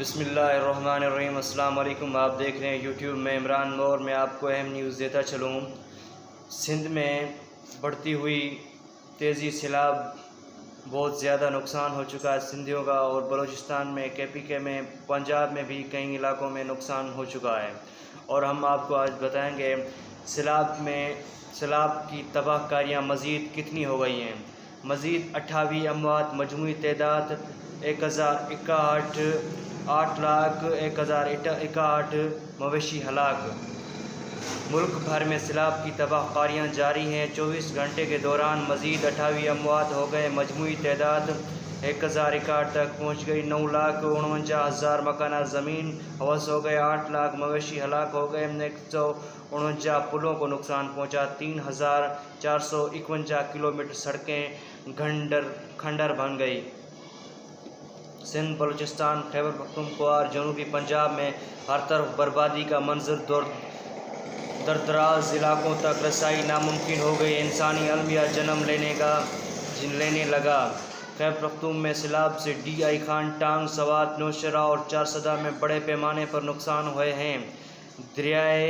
بسم اللہ الرحمن الرحیم۔ السلام علیکم۔ آپ دیکھ رہے ہیں یوٹیوب میں عمران نور۔ میں آپ کو اہم نیوز دیتا چلوں۔ سندھ میں بڑھتی ہوئی تیزی سیلاب بہت زیادہ نقصان ہو چکا ہے سندھیوں کا، اور بلوچستان میں KPK میں پنجاب میں بھی کئی علاقوں میں نقصان ہو چکا ہے، اور ہم آپ کو آج بتائیں گے سیلاب کی تباہ کاریاں مزید کتنی ہو گئی ہیں۔ مزید 28 اموات، مجموعی تعداد 8,61,061 مویشی ہلاک۔ ملک بھر میں سیلاب کی تباہ کاریاں جاری ہیں۔ 24 گھنٹے کے دوران مزید 28 اموات ہو گئے، مجموعی تعداد 1,061 تک پہنچ گئی۔ 9,49,000 مکانات زمین ہوس ہو گئے، 8 لاکھ مویشی ہلاک ہو گئے، 149 پلوں کو نقصان پہنچا، 3,451 کلومیٹر سڑکیں کھنڈر بن گئی۔ سندھ، بلوچستان، خیبر پختونخوا اور جنوبی پنجاب میں ہر طرف بربادی کا منظر، دردراز علاقوں تک رسائی ناممکن ہو گئی، انسانی المیہ جنم لینے لگا۔ خیبر پختونخوا میں سیلاب سے DI خان، ٹانگ، سوات، نوشہرہ اور چارسدہ میں بڑے پیمانے پر نقصان ہوئے ہیں۔ دریائے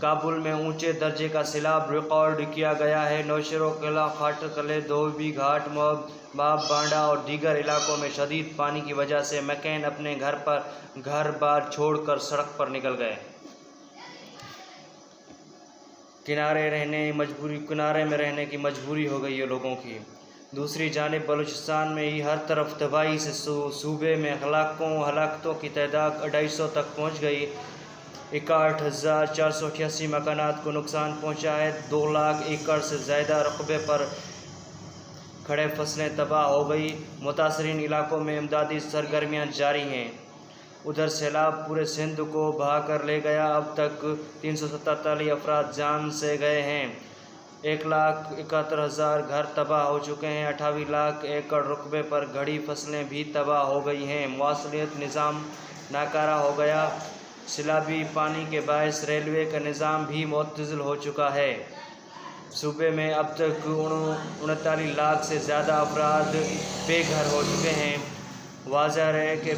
کابل میں اونچے درجے کا سیلاب ریکارڈ کیا گیا ہے۔ نوشہرہ، قلعہ، کھاٹر قلعہ، دھوبی گھاٹ، باب بانڈہ اور دیگر علاقوں میں شدید پانی کی وجہ سے مکین اپنے گھر بار چھوڑ کر سڑک پر نکل گئے۔ کنارے میں رہنے کی مجبوری ہو گئی ہے لوگوں کی۔ دوسری جانب بلوچستان میں ہی ہر طرف تباہی سے صوبے میں ہلاکتوں کی تعداد 250 تک پہنچ گئی۔ 61,488 مکانات کو نقصان پہنچا ہے، 2 لاکھ ایکڑ سے زیادہ رقبے پر کھڑے فصلیں تباہ ہو گئی۔ متاثرین علاقوں میں امدادی سرگرمیاں جاری ہیں۔ ادھر سیلاب پورے سندھ کو بہا کر لے گیا۔ اب تک 347 افراد جان سے گئے ہیں، 1,71,000 گھر تباہ ہو چکے ہیں، 28 لاکھ ایکڑ رقبے پر کھڑی فصلیں بھی تباہ ہو گئی ہیں۔ مواصلات نظام ناکارہ ہو گیا۔ سیلابی پانی کے باعث ریلوے کا نظام بھی معطل ہو چکا ہے۔ صوبے میں اب تک 39 لاکھ سے زیادہ افراد بے گھر ہو چکے ہیں۔ واضح ہے کہ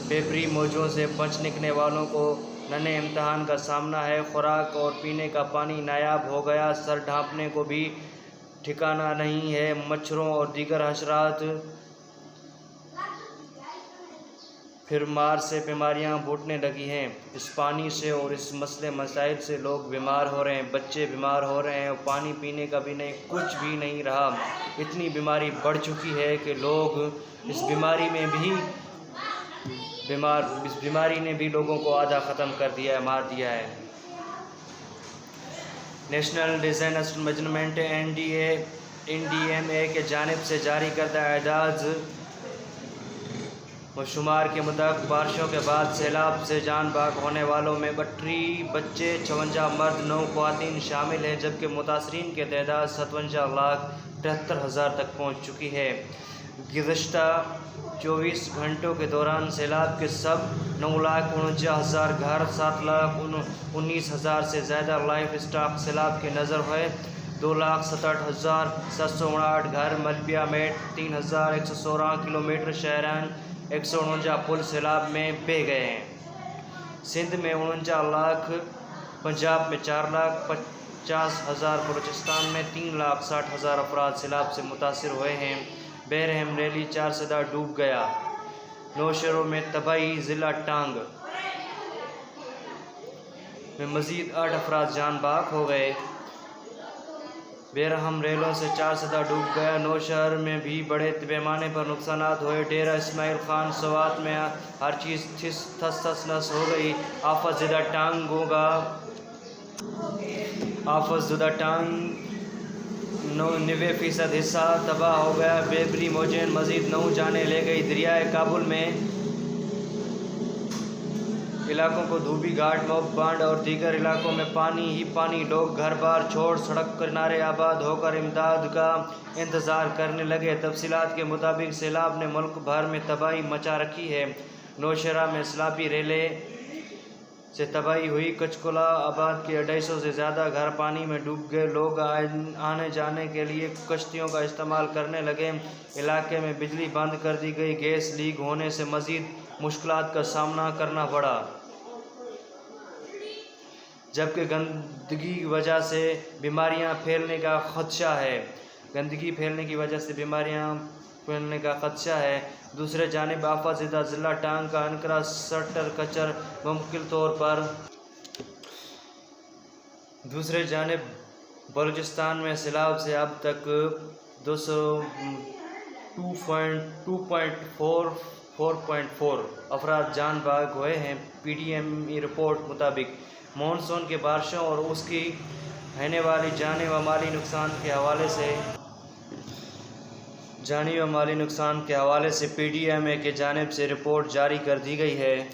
پیپری موجوں سے بچ نکلنے والوں کو ننے امتحان کا سامنا ہے۔ خوراک اور پینے کا پانی نایاب ہو گیا، سر ڈھانپنے کو بھی ٹھکانہ نہیں ہے۔ مچھروں اور دیگر حشرات پھر مار سے بیماریاں بھوٹنے لگی ہیں۔ اس پانی سے اور اس مسائل سے لوگ بیمار ہو رہے ہیں، بچے بیمار ہو رہے ہیں، اور پانی پینے کا بھی کچھ بھی نہیں رہا۔ اتنی بیماری بڑھ چکی ہے کہ لوگ اس بیماری نے بھی لوگوں کو آدھا ختم کر دیا ہے، مار دیا ہے۔ نیشنل ڈیزاسٹر مینجمنٹ NDMA کی جانب سے جاری کردہ اعداد و شمار کے مطابق بارشوں کے بعد سیلاب سے جان بحق ہونے والوں میں 32 بچے، 56 مرد، 9 خواتین شامل ہیں، جبکہ متاثرین کی تعداد 57,73,000 تک پہنچ چکی ہے۔ گزشتہ 24 گھنٹوں کے دوران سیلاب کے سبب 9,49,000 گھر، 7,19,000 سے زیادہ لائف اسٹاک سیلاب کے نذر ہوئے، 2,67,759 گھر ملبہ میٹ، 3,116 کلومیٹر شاہراہ، 149 پل سیلاب میں بہہ گئے ہیں۔ سندھ میں 49 لاکھ، پنجاب میں 4,50,000، بلوچستان میں 3,60,000 افراد سیلاب سے متاثر ہوئے ہیں۔ بحرحم ریلی چارسدہ ڈوب گیا۔ نوشہرہ میں تباہی، ضلع ٹانگ میں مزید 8 افراد جان بحق ہو گئے۔ بحرحم ریلوں سے چارسدہ ڈوب گیا۔ نوشہر میں بھی بڑے پیمانے پر نقصانات ہوئے۔ ڈیرہ اسماعیل خان، سوات میں ہر چیز تھس نس ہو گئی۔ آفت زدہ ٹانگ 90% حصہ تباہ ہو گیا۔ پیپری موجیں مزید 9 جانیں لے گئی۔ دریائے کابل میں علاقوں کو دھوبی گھاٹ، باب بانڈ اور دیگر علاقوں میں پانی ہی پانی، لوگ گھر بار چھوڑ سڑک کنارے آباد ہو کر امداد کا انتظار کرنے لگے۔ تفصیلات کے مطابق سیلاب نے ملک بھر میں تباہی مچا رکھی ہے۔ نوشہرہ میں سیلابی ریلے سے تباہی ہوئی۔ کچکولہ آباد کے 250 سے زیادہ گھر پانی میں ڈوب گئے۔ لوگ آنے جانے کے لیے کشتیوں کا استعمال کرنے لگے۔ علاقے میں بجلی بند کر دی گئی۔ گیس لیک ہونے سے مزید مشکلات کا سامنا کرنا پڑا، جبکہ گندگی کی وجہ سے بیماریاں پھیلنے کا خدشہ ہے۔ دوسرے جانب آفات زدہ ضلع ٹانگ کا انفراسٹرکچر مکمل طور پر دوسری جانب بلوچستان میں سیلاب سے اب تک 4.4 افراد جان بحق ہوئے ہیں۔ پی ڈی ایم رپورٹ مطابق مانسون کے بارشوں اور اس کی ہونے والی جانی و مالی نقصان کے حوالے سے پی ڈی ایم اے کی جانب سے رپورٹ جاری کر دی گئی ہے۔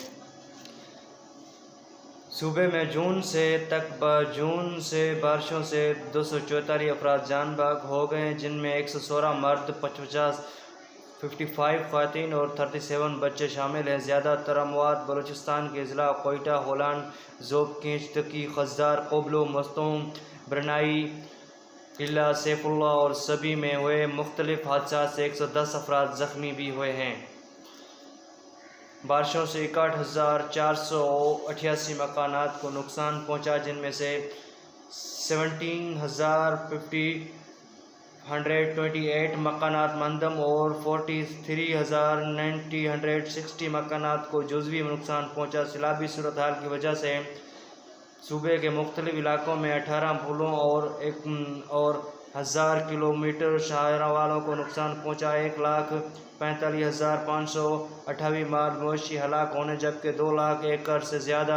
صوبے میں جون سے بارشوں سے 244 افراد جان بحق ہو گئے ہیں، جن میں 116 مرد، 55 خواتین اور 37 بچے شامل ہیں۔ زیادہ تر اموات بلوچستان کے ضلع کوئٹہ، ہولان، ذوب، کینچ، تکی، خضدار، قبلو، مستونگ، برنائی، قلعہ سیف اللہ اور سبی میں ہوئے مختلف حادثات سے 110 افراد زخمی بھی ہوئے ہیں۔ بارشوں سے 61,488 مکانات کو نقصان پہنچا، جن میں سے 17,128 مکانات منہدم اور 43,960 مکانات کو جزوی نقصان پہنچا۔ سیلابی صورتحال کی وجہ سے صوبے کے مختلف علاقوں میں 18 پلوں اور 1000 کلومیٹر شاہراہوں کو نقصان پہنچا۔ 1,45,528 مال مویشی ہلاک ہونے، جبکہ 2 لاکھ ایکڑ سے زیادہ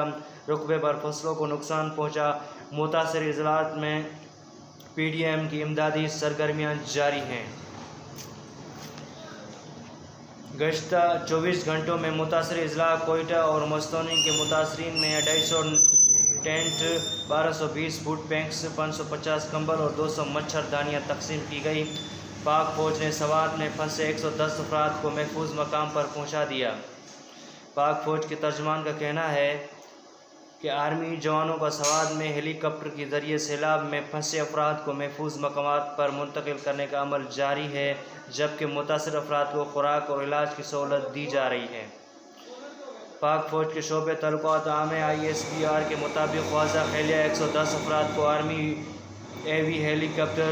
رقبے پر فصلوں کو نقصان پہنچا۔ متاثرہ اضلاع میں پی ڈی ایم کی امدادی سرگرمیاں جاری ہیں۔ گزشتہ 24 گھنٹوں میں متاثرہ اضلاع کوئٹہ اور مستونگ کے متاثرین میں 250 ٹینٹ، 1220 فوڈ پینکس، 550 کمبل اور 200 مچھر دانیاں تقسیم کی گئی۔ پاک فوج نے سوات میں پھنسے 110 افراد کو محفوظ مقام پر پہنچا دیا۔ پاک فوج کے ترجمان کا کہنا ہے کہ آرمی جوانوں کا سوات میں ہیلی کاپٹر کے ذریعے سیلاب میں پھنسے افراد کو محفوظ مقامات پر منتقل کرنے کا عمل جاری ہے، جبکہ متاثرہ افراد کو خوراک اور علاج کی سہولت دی جا رہی ہے۔ پاک فوج کے شعبہ تعلقات عامہ ISPR کے مطابق خواجہ خیلیہ 110 افراد کو آرمی AV ہیلی کاپٹر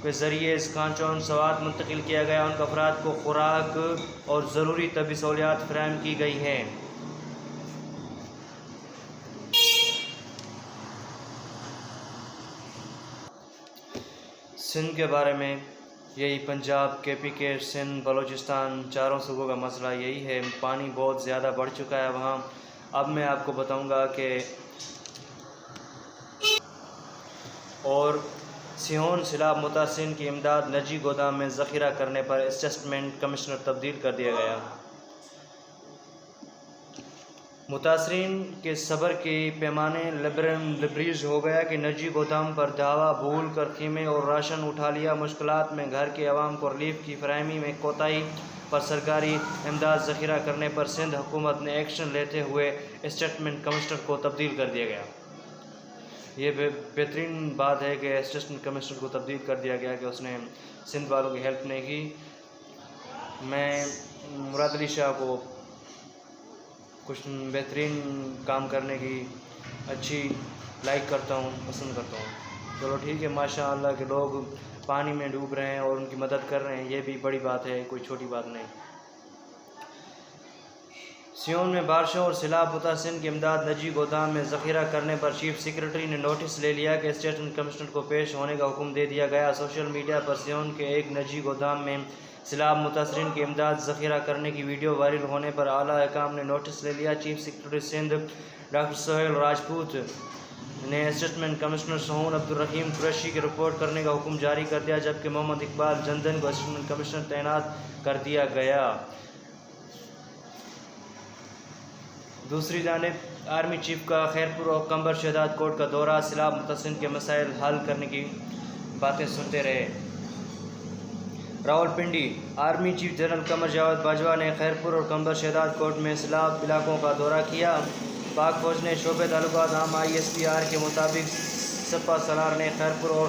کے ذریعے کانچون سوات منتقل کیا گیا۔ ان افراد کو خوراک اور ضروری طبی سہولیات فراہم کی گئی ہیں۔ سندھ کے بارے میں یہی پنجاب، KPK، سندھ، بلوچستان، چاروں صوبوں کا مسئلہ یہی ہے، پانی بہت زیادہ بڑھ چکا ہے وہاں۔ اب میں آپ کو بتاؤں گا کہ اور سیہون سیلاب متاثرین کی امداد نجی گودام میں ذخیرہ کرنے پر اسسٹنٹ کمشنر تبدیل کر دیا گیا۔ متاثرین کے صبر کی پیمانے لبریز ہو گیا کہ نجی گودام پر دھاوا بھول کر خیمے اور راشن اٹھا لیا۔ مشکلات میں گھر کے عوام کو ریلیف کی فراہمی میں کوتاہی پر سرکاری امداد ذخیرہ کرنے پر سندھ حکومت نے ایکشن لیتے ہوئے اسسٹنٹ کمشنر کو تبدیل کر دیا گیا۔ یہ بہترین بات ہے کہ اسسٹنٹ کمشنر کو تبدیل کر دیا گیا کہ اس نے سندھ والوں کی ہیلپ نہیں کی۔ میں مراد علی شاہ کو کچھ بہترین کام کرنے کی اچھی لائک کرتا ہوں، پسند کرتا ہوں۔ چلو ٹھیک ہے، ماشاء اللہ کہ لوگ پانی میں ڈوب رہے ہیں اور ان کی مدد کر رہے ہیں، یہ بھی بڑی بات ہے، کوئی چھوٹی بات نہیں۔ سیہون میں بارشوں اور سیلاب متاثرین کی امداد نجی گودام میں ذخیرہ کرنے پر چیف سیکرٹری نے نوٹس لے لیا کہ اسسٹنٹ کمشنر کو پیش ہونے کا حکم دے دیا گیا۔ سوشل میڈیا پر سیہون کے ایک نجی گودام میں سیلاب متاثرین کی امداد ذخیرہ کرنے کی ویڈیو وائرل ہونے پر اعلیٰ حکام نے نوٹس لے لیا۔ Chief secretary Sindh doctor Sohail Rajput نے اسسٹنٹ کمشنر سہون عبدالرحیم قریشی کی رپورٹ کرنے کا حکم جاری کر دیا، جبکہ محمد اقبال جندن کو اسسٹنٹ کمشنر تعینات کر دیا گیا۔ دوسری جانب آرمی چیف کا خیرپور اور کمبر شہداد کوٹ کا دورہ، سیلاب متاثرین کے مسائل حل کرنے کی باتیں سنتے رہے۔ Rawalpindi army chief general Qamar Javed Bajwa نے خیرپور اور کمبر شہداد کوٹ میں سیلاب علاقوں کا دورہ کیا۔ پاک فوج نے شعبہ تعلقات عامہ ISPR کے مطابق سپہ سالار نے خیرپور اور